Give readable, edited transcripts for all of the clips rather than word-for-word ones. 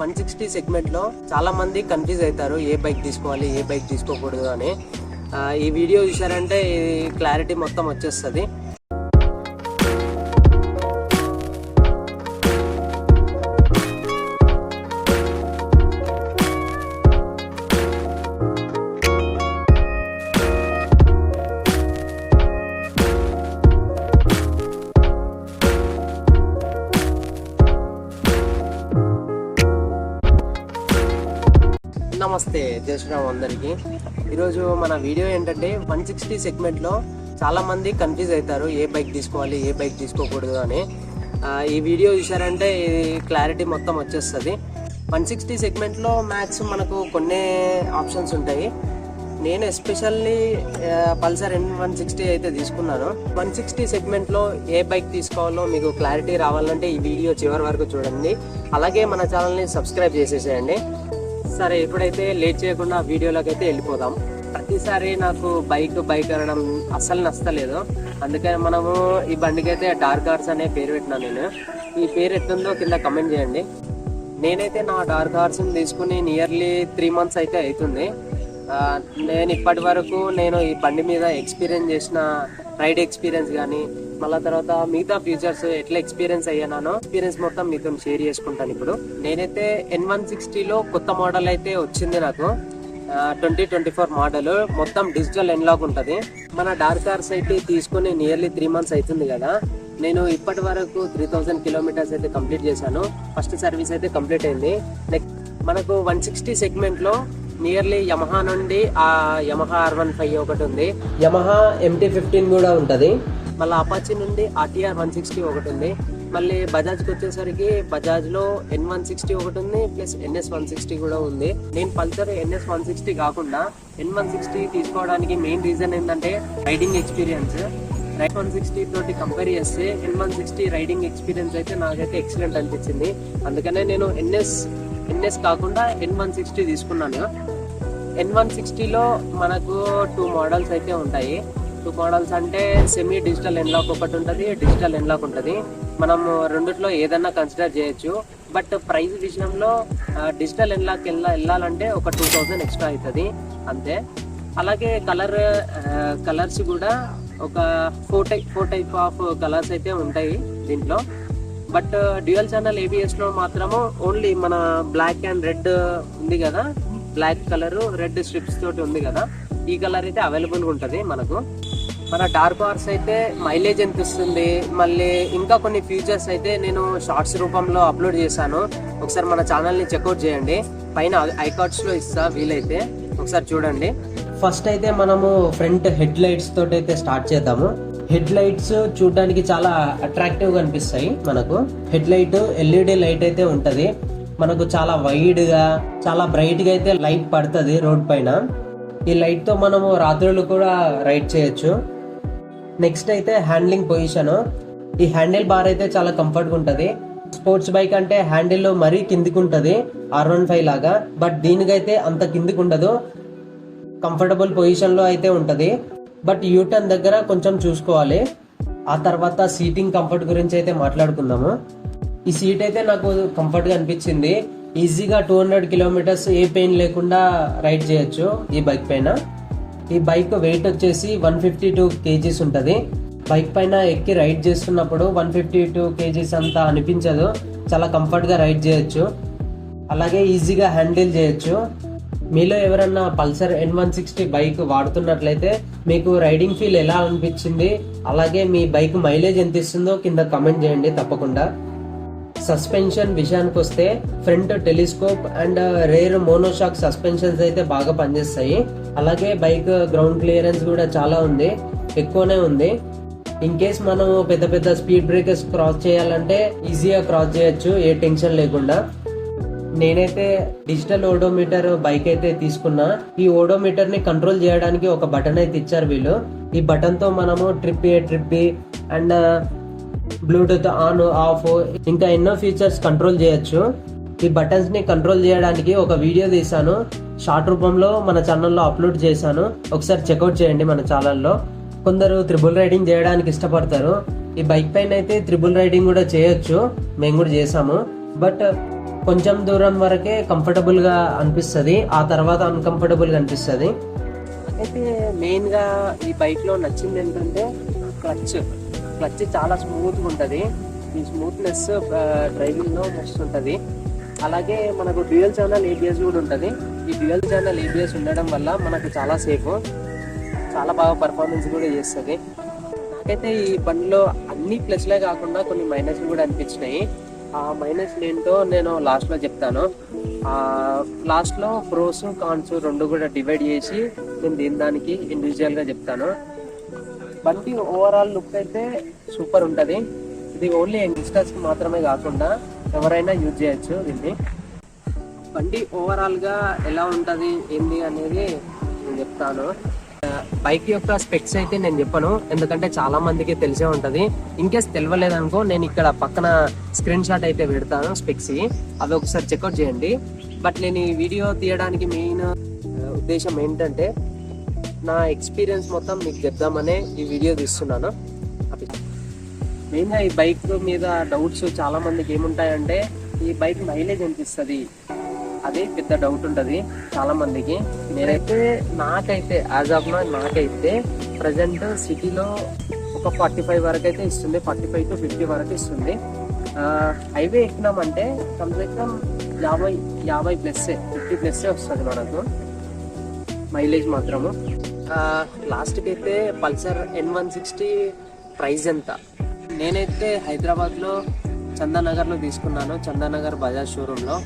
160 segment లో చాలా మంది కన్ఫ్యూజ్ అవుతారు ఏ బైక్ తీసుకోవాలి ఏ బైక్ తీసుకోకూడదు అని. ఈ వీడియో చూసారంటే క్లారిటీ మొత్తం వచ్చేస్తుంది. నమస్తే, జై శ్రీరామ్ అందరికి. ఈరోజు మన వీడియో ఏంటంటే 160 సెగ్మెంట్ లో చాలా మంది కన్ఫ్యూజ్ అవుతారు ఏ బైక్ తీసుకోవాలి ఏ బైక్ తీసుకోకూడదు అని. ఈ వీడియో చూసారంటే క్లారిటీ మొత్తం వచ్చేస్తుంది. 160 సెగ్మెంట్ లో మ్యాక్స్ మనకు కొన్ని ఆప్షన్స్ ఉంటాయి. నేను ఎస్పెషల్లీ పల్సర్ N160 అయితే తీసుకున్నాను. 160 సెగ్మెంట్ లో ఏ బైక్ తీసుకోవాలో మీకు క్లారిటీ రావాలంటే ఈ వీడియో చివరి వరకు చూడండి. అలాగే మన ఛానల్ని సబ్స్క్రైబ్ చేసేసేయండి. సరే, ఇప్పుడైతే లేట్ చేయకుండా వీడియోలోకి అయితే వెళ్ళిపోదాం. ప్రతిసారి నాకు బైక్ అనడం అస్సలు నచ్చలేదు. అందుకని మనము ఈ బండికి అయితే డార్క్ హార్స్ అనే పేరు పెట్టినా. నేను ఈ పేరు ఎట్లుందో కింద కమెంట్ చేయండి. నేనైతే నా డార్క్ హార్స్ని తీసుకుని నియర్లీ 3 months అయితే అవుతుంది. నేను ఇప్పటి వరకు ఈ బండి మీద ఎక్స్పీరియన్స్ చేసిన రైడ్ ఎక్స్పీరియన్స్ కానీ మళ్ళీ తర్వాత మిగతా ఫీచర్స్ ఎట్లా ఎక్స్పీరియన్స్ అయ్యానో ఎక్స్పీరియన్స్ మొత్తం మీతో షేర్ చేసుకుంటాను. ఇప్పుడు నేనైతే N160లో కొత్త మోడల్ అయితే వచ్చింది నాకు. 2024 మోడల్, మొత్తం డిజిటల్ ఎన్లాక్ ఉంటుంది. మన డార్క్ హార్స్ అయితే తీసుకుని నియర్లీ 3 months అవుతుంది కదా. నేను ఇప్పటి వరకు 3000 kilometers అయితే కంప్లీట్ చేశాను. ఫస్ట్ సర్వీస్ అయితే కంప్లీట్ అయింది. నెక్స్ట్ మనకు 160 సెగ్మెంట్లో నియర్లీ యమహా నుండి యమహా R15 ఒకటి ఉంది, యమహా MT-15 కూడా ఉంటుంది, మళ్ళీ అపాచీ నుండి RTR 160 ఒకటి ఉంది. మళ్ళీ బజాజ్కి వచ్చేసరికి బజాజ్లో N160 ఒకటి ఉంది, ప్లస్ NS 160 కూడా ఉంది. నేను పల్సర్ NS 160 కాకుండా N160 తీసుకోవడానికి మెయిన్ రీజన్ ఏంటంటే రైడింగ్ ఎక్స్పీరియన్స్. 160 తోటి కంపేర్ చేస్తే N160 రైడింగ్ ఎక్స్పీరియన్స్ అయితే నాకైతే ఎక్సలెంట్ అనిపించింది. అందుకనే నేను NS కాకుండా N160 తీసుకున్నాను. N160లో మనకు 2 మోడల్స్ అయితే ఉంటాయి. 2 మోడల్స్ అంటే సెమీ డిజిటల్ ఎన్లాక్ ఒకటి ఉంటుంది, డిజిటల్ ఎన్లాక్ ఉంటుంది. మనం రెండిట్లో ఏదన్నా కన్సిడర్ చేయొచ్చు. బట్ ప్రైస్ విషయంలో డిజిటల్ ఎన్లాక్ వెళ్ళాలంటే ఒక 2000 ఎక్స్ట్రా అవుతుంది అంతే. అలాగే కలర్స్ కూడా ఒక 4 టైప్ ఆఫ్ కలర్స్ అయితే ఉంటాయి దీంట్లో. బట్ డ్యూయల్ ఛానల్ ABS లో మాత్రము ఓన్లీ మన బ్లాక్ అండ్ రెడ్ ఉంది కదా, బ్లాక్ కలర్ రెడ్ స్ట్రిప్స్ తోటి ఉంది కదా, ఈ కలర్ అయితే అవైలబుల్గా ఉంటుంది మనకు. మన డార్క్ హార్స్ అయితే మైలేజ్ ఎంత ఇస్తుంది, మళ్ళీ ఇంకా కొన్ని ఫీచర్స్ అయితే నేను షార్ట్స్ రూపంలో అప్లోడ్ చేశాను. ఒకసారి మన ఛానల్ని చెక్అవుట్ చేయండి. పైన ఐకార్డ్స్లో ఇస్తా, వీలైతే ఒకసారి చూడండి. ఫస్ట్ అయితే మనము ఫ్రంట్ హెడ్ లైట్స్ తోటి అయితే స్టార్ట్ చేద్దాము. హెడ్ లైట్స్ చూడడానికి చాలా అట్రాక్టివ్ గా అనిపిస్తాయి. మనకు హెడ్ లైట్ LED లైట్ అయితే ఉంటది. మనకు చాలా వైడ్ గా చాలా బ్రైట్ గా అయితే లైట్ పడుతుంది రోడ్ పైన. ఈ లైట్ తో మనము రాత్రులు కూడా రైడ్ చేయొచ్చు. నెక్స్ట్ అయితే హ్యాండ్లింగ్ పొజిషన్. ఈ హ్యాండిల్ బార్ అయితే చాలా కంఫర్ట్ గా ఉంటది. స్పోర్ట్స్ బైక్ అంటే హ్యాండిల్ మరీ కిందికి ఉంటది R15 లాగా, బట్ దీనికైతే అంత కిందికి ఉండదు, కంఫర్టబుల్ పొజిషన్ లో అయితే ఉంటది. బట్ యూటర్న్ దగ్గర కొంచెం చూసుకోవాలి. ఆ తర్వాత సీటింగ్ కంఫర్ట్ గురించి అయితే మాట్లాడుకుందాము. ఈ సీట్ అయితే నాకు కంఫర్ట్ గా అనిపించింది. ఈజీగా 200 kilometers ఏ పెయిన్ లేకుండా రైడ్ చేయొచ్చు ఈ బైక్ పైన. ఈ బైక్ వెయిట్ వచ్చేసి 152 kgs ఉంటుంది. బైక్ పైన ఎక్కి రైడ్ చేస్తున్నప్పుడు 152 kgs అంతా అనిపించదు. చాలా కంఫర్ట్ గా రైడ్ చేయొచ్చు, అలాగే ఈజీగా హ్యాండిల్ చేయొచ్చు. మీలో ఎవరన్నా పల్సర్ N160 బైక్ వాడుతున్నట్లయితే మీకు రైడింగ్ ఫీల్ ఎలా అనిపించింది, అలాగే మీ బైక్ మైలేజ్ ఎంత ఇస్తుందో కింద కమెంట్ చేయండి తప్పకుండా. సస్పెన్షన్ విషయానికి వస్తే front telescope and rare monoshock suspensions అయితే బాగా పనిచేస్తాయి. అలాగే బైక్ గ్రౌండ్ క్లియరెన్స్ కూడా చాలా ఉంది, ఎక్కువనే ఉంది. ఇన్ కేస్ మనం పెద్ద స్పీడ్ బ్రేకర్స్ క్రాస్ చేయాలంటే ఈజీగా క్రాస్ చేయొచ్చు ఏ టెన్షన్ లేకుండా. నేనైతే డిజిటల్ ఓడోమీటర్ బైక్ అయితే తీసుకున్నా. ఈ ఓడోమీటర్ ని కంట్రోల్ చేయడానికి ఒక బటన్ అయితే ఇచ్చారు వీళ్ళు. ఈ బటన్ తో మనము trip B and Bluetooth on off ఇంకా ఎన్నో ఫీచర్స్ కంట్రోల్ చేయొచ్చు. ఈ బటన్స్ ని కంట్రోల్ చేయడానికి ఒక వీడియో తీసాను, షార్ట్ రూపంలో మన ఛానల్లో అప్లోడ్ చేశాను. ఒకసారి చెక్అవుట్ చేయండి మన ఛానల్లో. కొందరు త్రిబుల్ రైడింగ్ చేయడానికి ఇష్టపడతారు. ఈ బైక్ పైన అయితే త్రిబుల్ రైడింగ్ కూడా చేయొచ్చు, మేము కూడా చేసాము. బట్ కొంచెం దూరం వరకే కంఫర్టబుల్గా అనిపిస్తుంది, ఆ తర్వాత అన్కంఫర్టబుల్గా అనిపిస్తుంది. అయితే మెయిన్గా ఈ బైక్లో నచ్చింది ఏంటంటే క్లచ్ చాలా స్మూత్గా ఉంటుంది. ఈ స్మూత్నెస్ డ్రైవింగ్లో మస్తు ఉంటుంది. అలాగే మనకు డ్యూయల్ ఛానల్ ABS కూడా ఉంటుంది. ఈ డ్యూయల్ ఛానల్ ABS ఉండడం వల్ల మనకు చాలా సేఫ్, చాలా బాగా పర్ఫార్మెన్స్ కూడా చేస్తుంది. నాకైతే ఈ బండిలో అన్ని ప్లస్లే కాకుండా కొన్ని మైనస్లు కూడా అనిపించినాయి. ఆ మైనస్లు ఏంటో నేను లాస్ట్లో చెప్తాను. లాస్ట్లో ప్రోస్ కాన్స్ రెండు కూడా డివైడ్ చేసి నేను దానికి ఇండివిజువల్గా చెప్తాను. బండి ఓవరాల్ లుక్ అయితే సూపర్ ఉంటుంది. ఇది ఓన్లీ యంగ్స్టర్స్కి మాత్రమే కాకుండా ఎవరైనా యూజ్ చేయొచ్చు దీన్ని. బండి ఓవరాల్గా ఎలా ఉంటుంది ఏంది అనేది నేను చెప్తాను. బైక్ యొక్క స్పెక్స్ అయితే నేను చెప్పను, ఎందుకంటే చాలా మందికి తెలిసే ఉంటుంది. ఇన్కేస్ తెలియలేదనుకో నేను ఇక్కడ పక్కన స్క్రీన్ షాట్ అయితే పెడతాను స్పెక్స్, అవి ఒకసారి చెక్అవుట్ చేయండి. బట్ నేను ఈ వీడియో తీయడానికి మెయిన్ ఉద్దేశం ఏంటంటే నా ఎక్స్పీరియన్స్ మొత్తం మీకు చెప్దామనే ఈ వీడియో తీస్తున్నాను. మెయిన్గా ఈ బైక్ మీద డౌట్స్ చాలా మందికి ఏముంటాయంటే ఈ బైక్ మైలేజ్ ఎంత ఇస్తుంది, అదే పెద్ద డౌట్ ఉంటుంది చాలా మందికి. నాకైతే యాజ్ ఆఫ్ నౌ నాకైతే ప్రజెంట్ సిటీలో ఒక 45 వరకు అయితే ఇస్తుంది, 45 to 50 వరకు ఇస్తుంది. హైవే ఎక్కినామంటే కమ్సే కమ్ 50 ప్లస్ 50 ప్లస్ వస్తుంది మనకు మైలేజ్ మాత్రము. లాస్ట్కి అయితే పల్సర్ N160 ప్రైస్ ఎంత, నేనైతే హైదరాబాద్లో చందానగర్లో తీసుకున్నాను, చందానగర్ బజాజ్ షోరూంలో.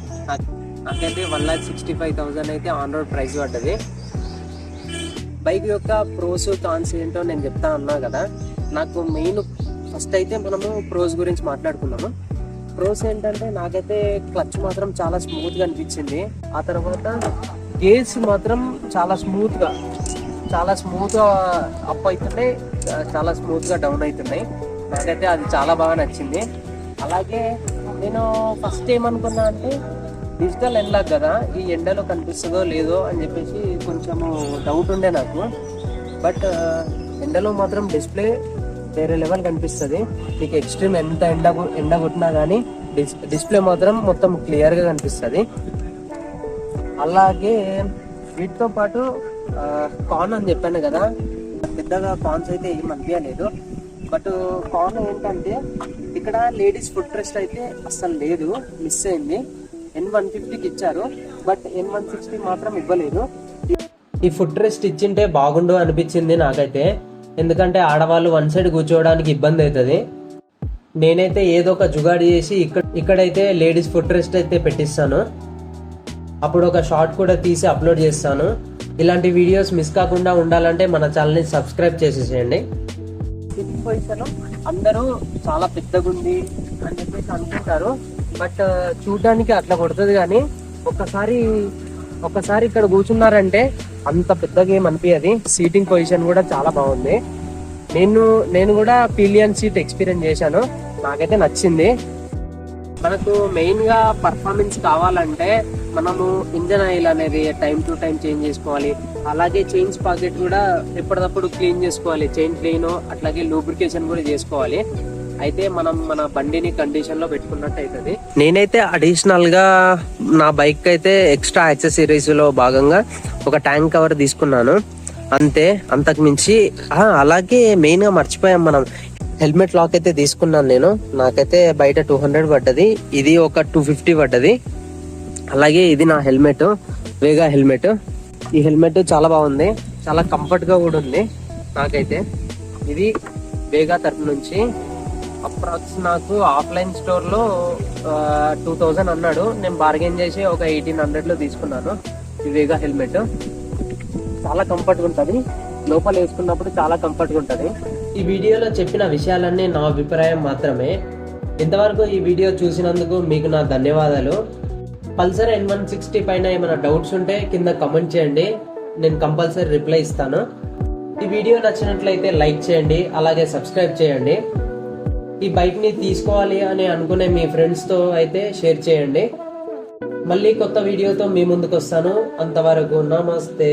నాకైతే 1,65,000 అయితే ఆన్ రోడ్ ప్రైస్ పడ్డది. బైక్ యొక్క ప్రోస్ కాన్స్ ఏంటో నేను చెప్తా అన్నా కదా. నాకు మెయిన్ ఫస్ట్ అయితే మనము ప్రోస్ గురించి మాట్లాడుకున్నాము. ప్రోస్ ఏంటంటే నాకైతే క్లచ్ మాత్రం చాలా స్మూత్గా అనిపించింది. ఆ తర్వాత గేర్స్ మాత్రం చాలా స్మూత్గా అప్ అవుతున్నాయి, చాలా స్మూత్గా డౌన్ అవుతున్నాయి. నాకైతే అది చాలా బాగా నచ్చింది. అలాగే నేను ఫస్ట్ ఏమనుకున్నా అంటే డిజిటల్ ఎన్లాక్ కదా, ఈ ఎండలో కనిపిస్తుందో లేదో అని చెప్పేసి కొంచెము డౌట్ ఉండే నాకు. బట్ ఎండలో మాత్రం డిస్ప్లే వేరే లెవెల్ కనిపిస్తుంది. మీకు ఎక్స్ట్రీమ్ ఎంత ఎండ కొట్టినా కానీ డిస్ప్లే మాత్రం మొత్తం క్లియర్గా కనిపిస్తుంది. అలాగే వీటితో పాటు కాన్ అని చెప్పాను కదా, పెద్దగా కాన్స్ అయితే ఏం అనిపించలేదు. బట్ కాన్ ఏంటంటే ఇక్కడ లేడీస్ ఫుట్ రెస్ట్ అయితే అస్సలు లేదు, మిస్ అయింది. N150కి ఇచ్చారు, బట్ N160 మాత్రం ఇవ్వలేదు. ఈ ఫుట్ రెస్ట్ ఇచ్చింటే బాగుండు అనిపించింది నాకైతే, ఎందుకంటే ఆడవాళ్ళు వన్ సైడ్ కూర్చోవడానికి ఇబ్బంది అవుతుంది. నేనైతే ఏదో ఒక జుగాడి చేసి ఇక్కడైతే లేడీస్ ఫుట్ రెస్ట్ అయితే పెట్టిస్తాను. అప్పుడు ఒక షార్ట్ కూడా తీసి అప్లోడ్ చేస్తాను. ఇలాంటి వీడియోస్ మిస్ కాకుండా ఉండాలంటే మన ఛానల్ని సబ్స్క్రైబ్ చేసేసేయండి. సిట్టింగ్ పొజిషన్ అందరూ చాలా పెద్దగా ఉంది అని చెప్పేసి అనుకుంటారు, బట్ చూడడానికి అట్లా కొడుతుంది. కానీ ఒక్కసారి ఇక్కడ కూర్చున్నారంటే అంత పెద్దగా ఏం అనిపించదు. సీటింగ్ పొజిషన్ కూడా చాలా బాగుంది. నేను కూడా పిలియన్ సీట్ ఎక్స్పీరియన్స్ చేశాను, నాకైతే నచ్చింది. మనకు మెయిన్ గా పర్ఫార్మెన్స్ కావాలంటే మనము ఇంజన్ ఆయిల్ అనేది టైం టు టైం చేంజ్ చేసుకోవాలి. అలాగే చైన్ పాకెట్ కూడా ఎప్పటికప్పుడు క్లీన్ చేసుకోవాలి, చైన్ క్లీన్, అట్లాగే లూబ్రికేషన్ కూడా చేసుకోవాలి. అయితే మనం మన బండిని కండిషన్ లో పెట్టుకున్నట్టు అవుతుంది. నేనైతే అడిషనల్ గా నా బైక్ అయితే ఎక్స్ట్రా యాక్సెసరీస్ లో భాగంగా ఒక ట్యాంక్ కవర్ తీసుకున్నాను, అంతే, అంతకు మించి. అలాగే మెయిన్ గా మర్చిపోయాం, మనం హెల్మెట్ లాక్ అయితే తీసుకున్నాను నేను. నాకైతే బయట 200 పడ్డది, ఇది ఒక 250 పడ్డది. అలాగే ఇది నా హెల్మెట్, వేగా హెల్మెట్. ఈ హెల్మెట్ చాలా బాగుంది, చాలా కంఫర్ట్ గా కూడా ఉంది నాకైతే. ఇది వేగా తరపు నుంచి అప్రాక్స్ నాకు ఆఫ్లైన్ స్టోర్ లో 2000 అన్నాడు, నేను బార్గెన్ చేసి ఒక 1800 లో తీసుకున్నాను. ఈ వేగా హెల్మెట్ చాలా కంఫర్ట్ గా ఉంటుంది, లోపల వేసుకున్నప్పుడు చాలా కంఫర్ట్ గా ఉంటుంది. ఈ వీడియోలో చెప్పిన విషయాలన్నీ నా అభిప్రాయం మాత్రమే. ఇంతవరకు ఈ వీడియో చూసినందుకు మీకు నా ధన్యవాదాలు. పల్సర్ N160 పైన ఏమైనా డౌట్స్ ఉంటే కింద కమెంట్ చేయండి, నేను కంపల్సరీ రిప్లై ఇస్తాను. ఈ వీడియో నచ్చినట్లయితే లైక్ చేయండి, అలాగే సబ్స్క్రైబ్ చేయండి. ఈ బైక్ని తీసుకోవాలి అని అనుకునే మీ ఫ్రెండ్స్తో అయితే షేర్ చేయండి. మళ్ళీ కొత్త వీడియోతో మీ ముందుకు వస్తాను. అంతవరకు నమస్తే.